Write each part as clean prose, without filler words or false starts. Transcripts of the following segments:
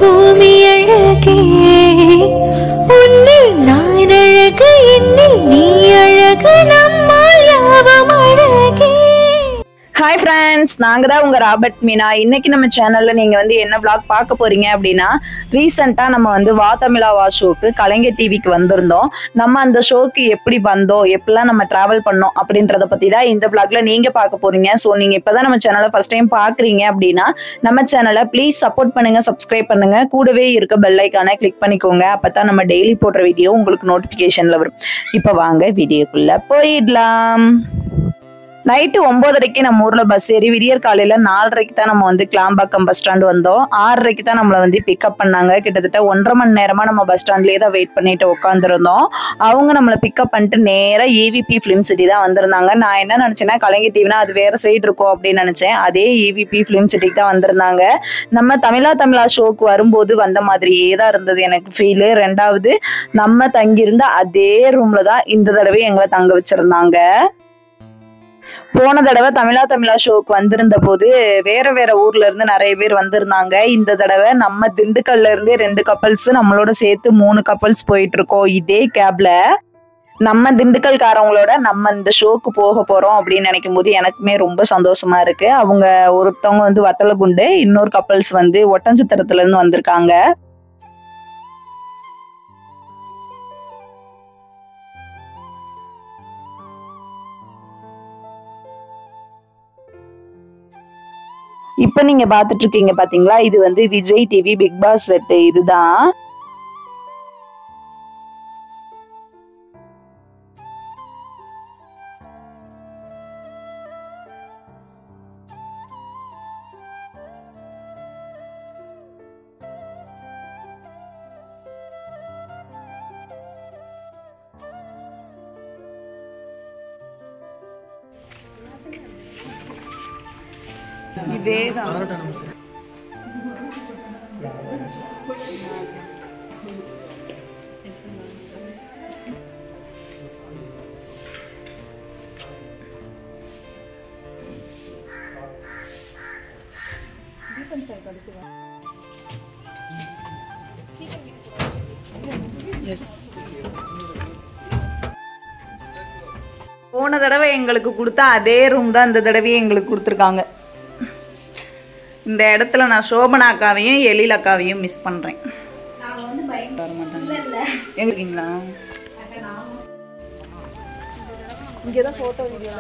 பூமி அழகே உன்னில் நான் அழகு என்னில் நீ அழகு நம்மால் யாவும் அழகே. ஹாய் ஃப்ரெண்ட்ஸ், நாங்கள் தான் உங்கள் ராபர்ட் மீனா. இன்னைக்கு நம்ம சேனலில் நீங்கள் வந்து என்ன விளாக் பார்க்க போகிறீங்க அப்படின்னா, ரீசெண்டாக நம்ம வந்து வா தமிழா வா ஷோக்கு கலைஞர் டிவிக்கு வந்திருந்தோம். நம்ம அந்த ஷோக்கு எப்படி வந்தோம், எப்படிலாம் நம்ம ட்ராவல் பண்ணோம் அப்படின்றத பற்றி தான் இந்த விளாக்ல நீங்கள் பார்க்க போகிறீங்க. ஸோ நீங்கள் இப்போ தான் நம்ம சேனலை ஃபஸ்ட் டைம் பார்க்குறீங்க அப்படின்னா நம்ம சேனலை ப்ளீஸ் சப்போர்ட் பண்ணுங்கள், சப்ஸ்கிரைப் பண்ணுங்கள், கூடவே இருக்க பெல் ஐக்கானை கிளிக் பண்ணிக்கோங்க. அப்போ தான் நம்ம டெய்லி போடுற வீடியோ உங்களுக்கு நோட்டிஃபிகேஷனில் வரும். இப்போ வாங்க வீடியோக்குள்ளே போயிடலாம். நைட்டு 9:30 நம்ம ஊர்ல பஸ் ஏறி விடியற் காலையில 4:30 தான் நம்ம வந்து கிளாம்பாக்கம் பஸ் ஸ்டாண்ட் வந்தோம். 6:30 தான் நம்மளை வந்து பிக்கப் பண்ணாங்க. கிட்டத்தட்ட 1.5 மணி நேரமா நம்ம பஸ் ஸ்டாண்ட்லயே தான் வெயிட் பண்ணிட்டு உட்காந்துருந்தோம். அவங்க நம்மளை பிக்கப் பண்ணிட்டு நேரா EVP ஃபிலிம் சிட்டி தான் வந்திருந்தாங்க. நான் என்ன நினைச்சேன்னா கலைஞர் டிவினா அது வேற சைடு இருக்கும் அப்படின்னு நினைச்சேன். அதே EVP ஃபிலிம் சிட்டிக்கு தான் வந்திருந்தாங்க. நம்ம தமிழா ஷோக்கு வரும்போது வந்த மாதிரியே தான் இருந்தது எனக்கு ஃபீல். ரெண்டாவது, நம்ம தங்கியிருந்த அதே ரூம்ல தான் இந்த தடவை எங்களை தங்க வச்சிருந்தாங்க. போன தடவை தமிழா ஷோக்கு வந்திருந்த போது வேற ஊர்ல இருந்து நிறைய பேர் வந்திருந்தாங்க. இந்த தடவை நம்ம திண்டுக்கல்ல இருந்தே 2 கப்பல்ஸ் நம்மளோட சேர்த்து 3 கப்பல்ஸ் போயிட்டு இருக்கோம் இதே கேப்ல. நம்ம திண்டுக்கல்காரவங்களோட நம்ம இந்த ஷோக்கு போக போறோம் அப்படின்னு நினைக்கும் போது எனக்குமே ரொம்ப சந்தோஷமா இருக்கு. அவங்க ஒருத்தவங்க வந்து வத்தலகுண்டு, இன்னொரு கப்பல்ஸ் வந்து ஒட்டன்சத்திரத்துல இருந்து வந்திருக்காங்க. இப்ப நீங்க பாத்துட்டு இருக்கீங்க பாத்தீங்களா, இது வந்து Vijay TV Bigg Boss set. இதுதான் இதேதான். போன தடவை எங்களுக்கு கொடுத்த அதே ரூம் தான் இந்த தடவையே எங்களுக்கு கொடுத்துருக்காங்க. இந்த இடத்துல நான் சோபனா அக்காவையும் எழில் அக்காவையும் மிஸ் பண்றேன். எங்கீங்களா இங்கதான் போட்டோ வீடியோ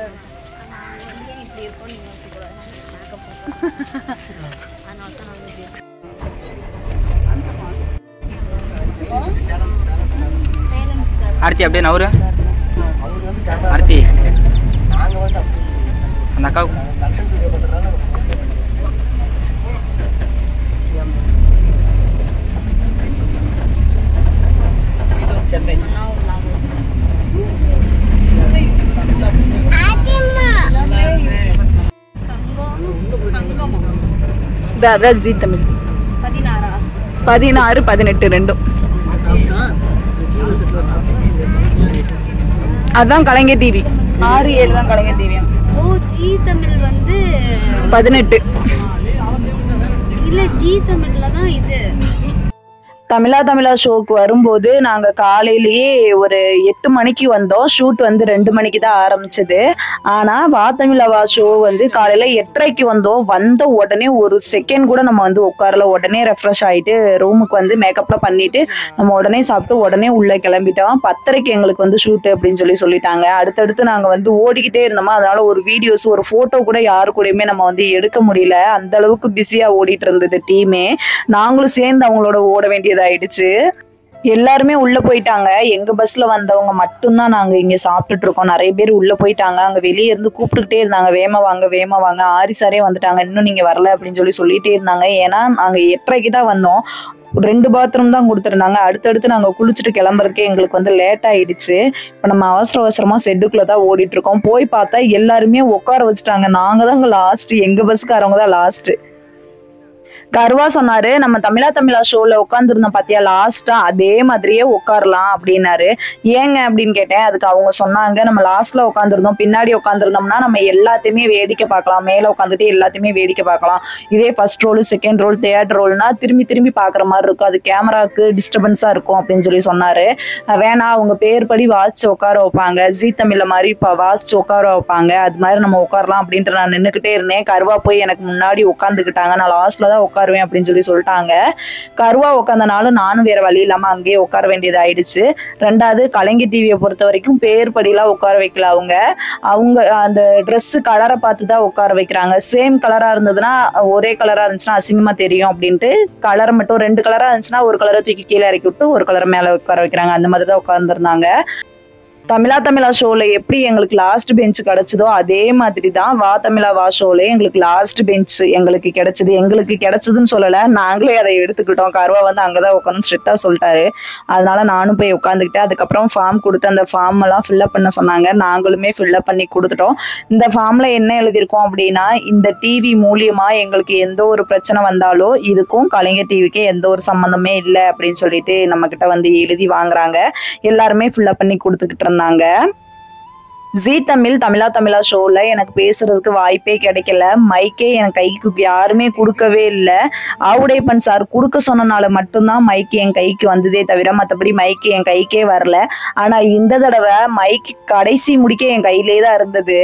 ஆர்த்தி அப்படியே நவரு. ஆர்த்தி அந்த அக்கா அதான் ஜீ தமிழ் 16, 18 ரெண்டும். அதான் கலைஞர் டிவி 6, 7 தான் கலைஞர் டிவி. ஓ, ஜீ தமிழ் வந்து 18 இல்ல, ஜீ தமிழ்ல தான் இது. தமிழா ஷோக்கு வரும்போது நாங்க காலையிலேயே ஒரு 8 மணிக்கு வந்தோம். ஷூட் வந்து 2 மணிக்கு தான் ஆரம்பிச்சது. ஆனா வா தமிழா வா ஷோ வந்து காலையில 8:30 வந்தோம். வந்த உடனே ஒரு செகண்ட் கூட நம்ம வந்து உட்காரல. உடனே ரெஃப்ரெஷ் ஆயிட்டு ரூமுக்கு வந்து மேக்கப்லாம் பண்ணிட்டு நம்ம உடனே சாப்பிட்டு உடனே உள்ள கிளம்பிட்டோம். 10:30 எங்களுக்கு வந்து ஷூட் அப்படின்னு சொல்லிட்டாங்க. அடுத்தடுத்து நாங்க வந்து ஓடிக்கிட்டே இருந்தோமா, அதனால ஒரு வீடியோஸ் ஒரு போட்டோ கூட யாரு கூடயுமே நம்ம வந்து எடுக்க முடியல. அந்த அளவுக்கு பிஸியா ஓடிட்டு இருந்தது டீமே. நாங்களும் சேர்ந்து அவங்களோட ஓட வேண்டியது ஆயிடுச்சு. எல்லாருமே உள்ள போயிட்டாங்க. எங்க பஸ்ல வந்தவங்க மட்டும்தான் நாங்க இங்க சாப்பிட்டுட்டு இருக்கோம். நிறைய பேர் உள்ள போயிட்டாங்க. அங்க வெளியே இருந்து கூப்பிட்டுக்கிட்டே இருந்தாங்க, வேமா வாங்க. ஆரிசாரே வந்துட்டாங்க, இன்னும் நீங்க வரல அப்படின்னு சொல்லிட்டே இருந்தாங்க. ஏன்னா நாங்க 8:30 தான் வந்தோம். 2 பாத்ரூம் தான் கொடுத்துருந்தாங்க. அடுத்தடுத்து நாங்க குளிச்சுட்டு கிளம்புறதுக்கே எங்களுக்கு வந்து லேட் ஆயிடுச்சு. இப்ப நம்ம அவசரமா ஷெட்டுக்குள்ள தான் ஓடிட்டு இருக்கோம். போய் பார்த்தா எல்லாருமே உட்கார வச்சுட்டாங்க. நாங்க தான் லாஸ்ட், எங்க பஸ்காரவங்க தான் லாஸ்ட். கர்வா சொன்னாரு, நம்ம தமிழா ஷோல உட்காந்துருந்தோம் பாத்தியா லாஸ்டா, அதே மாதிரியே உட்காரலாம் அப்படின்னாரு. ஏங்க அப்படின்னு கேட்டேன். அதுக்கு அவங்க சொன்னாங்க, நம்ம லாஸ்ட்ல உட்காந்துருந்தோம், பின்னாடி உட்காந்துருந்தோம்னா நம்ம எல்லாத்தையுமே வேடிக்கை பார்க்கலாம், மேல உட்காந்துட்டு எல்லாத்தையுமே வேடிக்கை பார்க்கலாம். இதே first roll, second roll, third ரோல்னா திரும்பி பாக்குற மாதிரி இருக்கும், அது கேமராக்கு டிஸ்டர்பன்ஸா இருக்கும் அப்படின்னு சொல்லி சொன்னாரு. வேணா அவங்க பேர் படி வாசிச்சு உட்கார வைப்பாங்க, ஜீ தமிழ்ல மாதிரி வாசிச்சு உட்கார வைப்பாங்க, அது மாதிரி நம்ம உட்காரலாம் அப்படின்ட்டு நான் நின்னுக்கிட்டே இருந்தேன். கர்வா போய் எனக்கு முன்னாடி உட்காந்துக்கிட்டாங்க, நான் லாஸ்ட்ல தான் உட்காருவேன் அப்படின்னு சொல்லி சொல்லிட்டாங்க. கர்வா உட்காந்தனால நானும் வேற வழி இல்லாம அங்கேயே உட்கார வேண்டியது ஆயிடுச்சு. ரெண்டாவது கலைஞர் டிவியை பொறுத்த வரைக்கும் பேர் படிலாம் உட்கார வைக்கல, அவங்க அந்த ட்ரெஸ் கலரை பார்த்து தான் உட்கார வைக்கிறாங்க. சேம் கலரா இருந்ததுன்னா, ஒரே கலரா இருந்துச்சுன்னா அசிங்கமா தெரியும் அப்படின்ட்டு கலரை மட்டும் 2 கலரா இருந்துச்சுன்னா ஒரு கலரை தூக்கி கீழே இறக்கி விட்டு ஒரு கலர் மேல உட்கார வைக்கிறாங்க. அந்த மாதிரி தான் உட்கார்ந்துருந்தாங்க. தமிழா ஷோல எப்படி எங்களுக்கு லாஸ்ட் பெஞ்ச் கிடைச்சதோ அதே மாதிரி தான் வா தமிழா வா ஷோல எங்களுக்கு லாஸ்ட் பெஞ்ச் எங்களுக்கு கிடைச்சது. எங்களுக்கு கிடைச்சதுன்னு சொல்லல, நாங்களே அதை எடுத்துக்கிட்டோம். கர்வா வந்து அங்கதான் உட்காந்து ஸ்ட்ரிக்டா சொல்லிட்டாரு. அதனால நானும் போய் உட்காந்துக்கிட்டேன். அதுக்கப்புறம் ஃபார்ம் கொடுத்து அந்த ஃபார்ம் எல்லாம் ஃபில்அப் பண்ண சொன்னாங்க. நாங்களுமே ஃபில்அப் பண்ணி கொடுத்துட்டோம். இந்த ஃபார்ம்ல என்ன எழுதியிருக்கோம் அப்படின்னா, இந்த டிவி மூலியமா எங்களுக்கு எந்த ஒரு பிரச்சனை வந்தாலோ இதுக்கும் கலைஞர் டிவிக்கு எந்த ஒரு சம்பந்தமே இல்லை அப்படின்னு சொல்லிட்டு நம்ம கிட்ட வந்து எழுதி வாங்குறாங்க. எல்லாருமே ஃபில்அப் பண்ணி கொடுத்துக்கிட்டு இருந்தாங்க. ஜீ தமிழா ஷோல எனக்கு பேசுறதுக்கு வாய்ப்பே கிடைக்கல. மைக்கே என் கைக்கு யாருமே கொடுக்கவே இல்லை. ஆவுடையப்பன் சார் கொடுக்க சொன்னனால மட்டும்தான் மைக்கு என் கைக்கு வந்ததே தவிர மற்றபடி மைக்கு என் கைக்கே வரல. ஆனா இந்த தடவை மைக்கு கடைசி முடிக்க என் கையிலே தான் இருந்தது.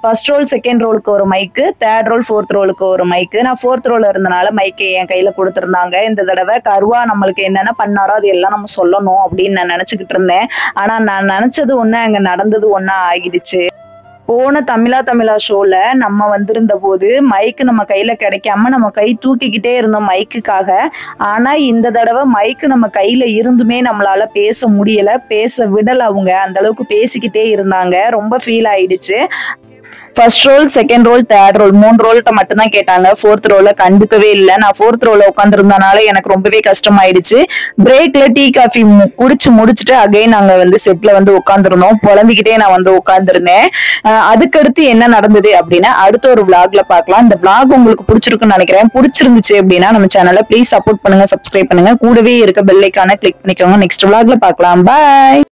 ஃபர்ஸ்ட் ரோல், செகண்ட் ரோலுக்கு ஒரு மைக்கு, தேர்ட் ரோல், ஃபோர்த் ரோலுக்கு ஒரு மைக்கு. நான் ஃபோர்த் ரோல இருந்தனால மைக்கை என் கையில கொடுத்துருந்தாங்க. இந்த தடவை கர்வா நம்மளுக்கு என்னென்ன பண்ணாரோ அது எல்லாம் நம்ம சொல்லணும் அப்படின்னு நான் நினைச்சுக்கிட்டு இருந்தேன். ஆனா நான் நினைச்சது ஒண்ணு, அங்க நடந்தது ஒண்ணா ஆகிடுச்சு. போன தமிழா ஷோல நம்ம வந்திருந்த போது மைக்கு நம்ம கையில கிடைக்காம நம்ம கை தூக்கிக்கிட்டே இருந்தோம் மைக்குக்காக. ஆனா இந்த தடவை மைக்கு நம்ம கையில இருந்துமே நம்மளால பேச முடியல, பேச விடல. அவங்க அந்த அளவுக்கு பேசிக்கிட்டே இருந்தாங்க. ரொம்ப ஃபீல் ஆயிடுச்சு. First roll, second roll, third roll 3 ரோல்கிட்ட மட்டும்தான் கேட்டாங்க. ஃபோர்த் ரோல கண்டுக்கவே இல்லை. நான் ஃபோர்த் ரோல உட்காந்துருந்தனால எனக்கு ரொம்பவே கஷ்டமாயிடுச்சு. பிரேக்ல டீ காஃபி குடிச்சு முடிச்சுட்டு அகைன் நாங்க வந்து செட்ல வந்து உட்காந்துருந்தோம். புலம்பிக்கிட்டே நான் வந்து உட்காந்துருந்தேன். அதுக்கடுத்து என்ன நடந்தது அப்படின்னா அடுத்த ஒரு விளாக்ல பார்க்கலாம். இந்த விளாக் உங்களுக்கு பிடிச்சிருக்குன்னு நினைக்கிறேன். பிடிச்சிருந்துச்சு அப்படின்னா நம்ம சேனலை ப்ளீஸ் சப்போர்ட் பண்ணுங்க, சப்ஸ்கிரைப் பண்ணுங்க, கூடவே இருக்க பெல் ஐகானை கிளிக் பண்ணிக்கோங்க. நெக்ஸ்ட் விளாக்ல பார்க்கலாம். பாய்.